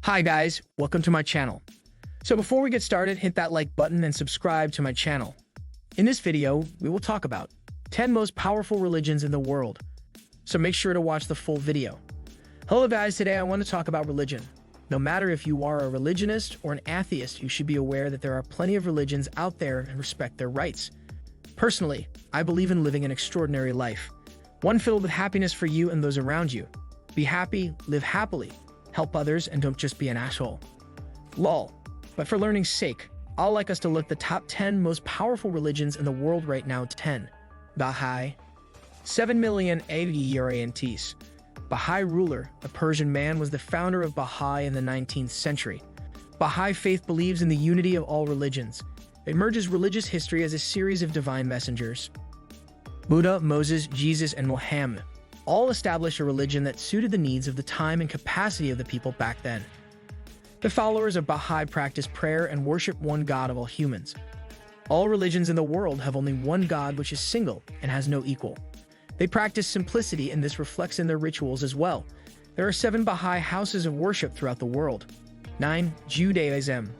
Hi guys, welcome to my channel. So before we get started, hit that like button and subscribe to my channel. In this video, we will talk about 10 most powerful religions in the world. So make sure to watch the full video. Hello guys, today I want to talk about religion. No matter if you are a religionist or an atheist, you should be aware that there are plenty of religions out there and respect their rights. Personally, I believe in living an extraordinary life, one filled with happiness for you and those around you. Be happy, live happily, help others, and don't just be an asshole. Lol. But for learning's sake, I'd like us to look at the top 10 most powerful religions in the world right now. 10. Baha'i. 7 million AD. Baha'i ruler, a Persian man, was the founder of Baha'i in the 19th century. Baha'i faith believes in the unity of all religions. It merges religious history as a series of divine messengers. Buddha, Moses, Jesus, and Muhammad all established a religion that suited the needs of the time and capacity of the people back then. The followers of Baha'i practice prayer and worship one God of all humans. All religions in the world have only one God, which is single and has no equal. They practice simplicity, and this reflects in their rituals as well. There are 7 Baha'i houses of worship throughout the world. 9. Judaism.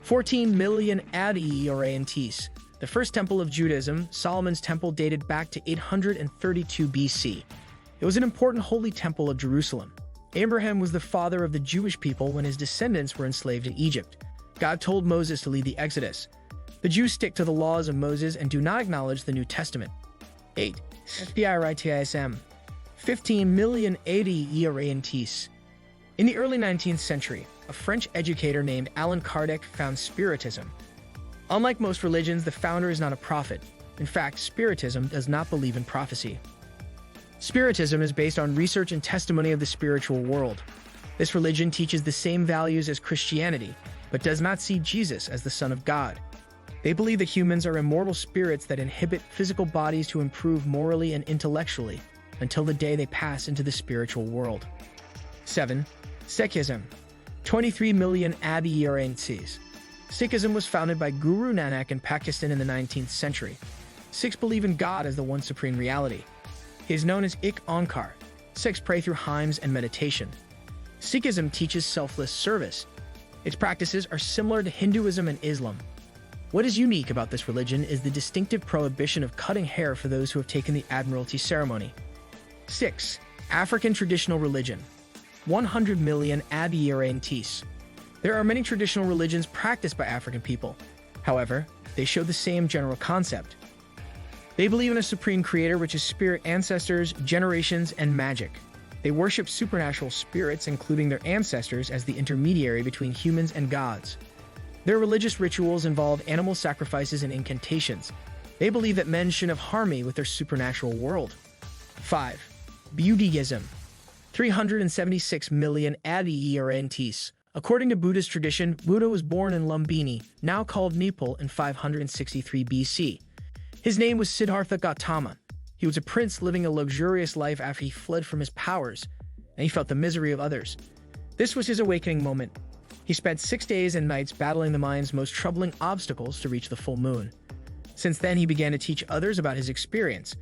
14 million AD. The first temple of Judaism, Solomon's Temple, dated back to 832 BC. It was an important holy temple of Jerusalem. Abraham was the father of the Jewish people when his descendants were enslaved in Egypt. God told Moses to lead the Exodus. The Jews stick to the laws of Moses and do not acknowledge the New Testament. 8. Spiritism. 15 million AD. In the early 19th century, a French educator named Allan Kardec found Spiritism. Unlike most religions, the founder is not a prophet. In fact, Spiritism does not believe in prophecy. Spiritism is based on research and testimony of the spiritual world. This religion teaches the same values as Christianity, but does not see Jesus as the Son of God. They believe that humans are immortal spirits that inhabit physical bodies to improve morally and intellectually until the day they pass into the spiritual world. 7. Sikhism. 23 million AD. Sikhism was founded by Guru Nanak in Pakistan in the 19th century. Sikhs believe in God as the one supreme reality. He is known as Ik Onkar. Sikhs pray through hymns and meditation. Sikhism teaches selfless service. Its practices are similar to Hinduism and Islam. What is unique about this religion is the distinctive prohibition of cutting hair for those who have taken the Admiralty ceremony. 6. African traditional religion. 100 million AD. There are many traditional religions practiced by African people. However, they show the same general concept. They believe in a supreme creator, which is spirit ancestors, generations, and magic. They worship supernatural spirits, including their ancestors, as the intermediary between humans and gods. Their religious rituals involve animal sacrifices and incantations. They believe that men shouldn't have harmony with their supernatural world. 5. Buddhism. 376 million AD. According to Buddhist tradition, Buddha was born in Lumbini, now called Nepal, in 563 BC. His name was Siddhartha Gautama. He was a prince living a luxurious life after he fled from his powers, and he felt the misery of others. This was his awakening moment. He spent 6 days and nights battling the mind's most troubling obstacles to reach the full moon. Since then, he began to teach others about his experience.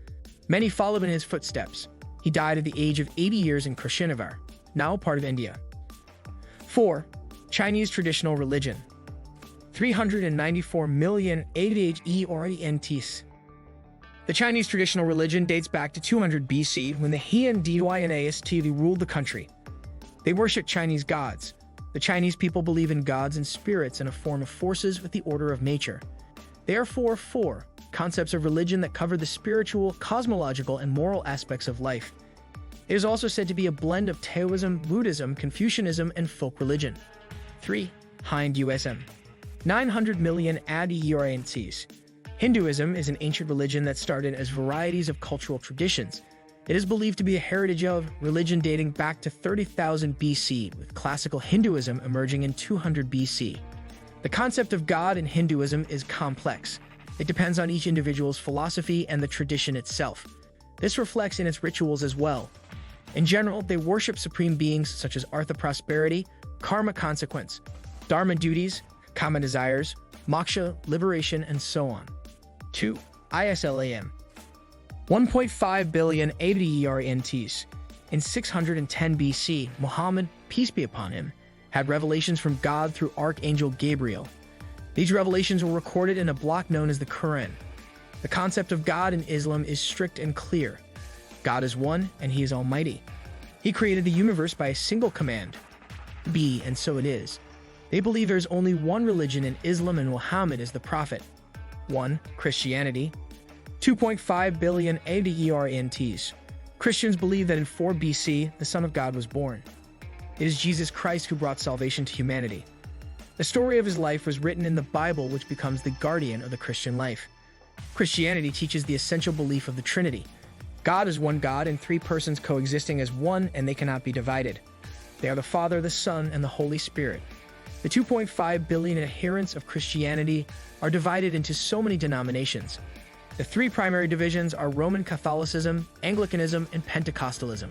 Many followed in his footsteps. He died at the age of 80 years in Kushinagar, now part of India. 4. Chinese traditional religion. 394 million AD. The Chinese traditional religion dates back to 200 BC when the Heian dynasty ruled the country. They worship Chinese gods. The Chinese people believe in gods and spirits in a form of forces with the order of nature. Therefore, 4 concepts of religion that cover the spiritual, cosmological, and moral aspects of life. It is also said to be a blend of Taoism, Buddhism, Confucianism, and folk religion. 3. Hinduism. 900 million AD. Hinduism is an ancient religion that started as varieties of cultural traditions. It is believed to be a heritage of religion dating back to 30,000 BC, with classical Hinduism emerging in 200 BC. The concept of God in Hinduism is complex. It depends on each individual's philosophy and the tradition itself. This reflects in its rituals as well. In general, they worship supreme beings such as Artha prosperity, karma consequence, dharma duties, kama desires, moksha, liberation, and so on. 2. Islam. 1.5 billion AD. In 610 BC, Muhammad, peace be upon him, had revelations from God through Archangel Gabriel. These revelations were recorded in a block known as the Quran. The concept of God in Islam is strict and clear. God is one, and He is Almighty. He created the universe by a single command: be, and so it is. They believe there is only one religion in Islam, and Muhammad is the prophet. 1. Christianity. 2.5 billion ADERNTs. Christians believe that in 4 BC, the Son of God was born. It is Jesus Christ who brought salvation to humanity. The story of his life was written in the Bible, which becomes the guardian of the Christian life. Christianity teaches the essential belief of the Trinity. God is one God and 3 persons coexisting as one, and they cannot be divided. They are the Father, the Son, and the Holy Spirit. The 2.5 billion adherents of Christianity are divided into so many denominations. The 3 primary divisions are Roman Catholicism, Anglicanism, and Pentecostalism.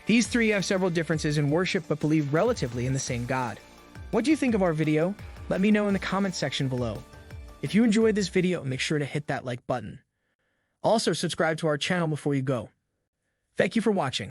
These 3 have several differences in worship but believe relatively in the same God. What do you think of our video? Let me know in the comment section below. If you enjoyed this video, make sure to hit that like button. Also, subscribe to our channel before you go. Thank you for watching.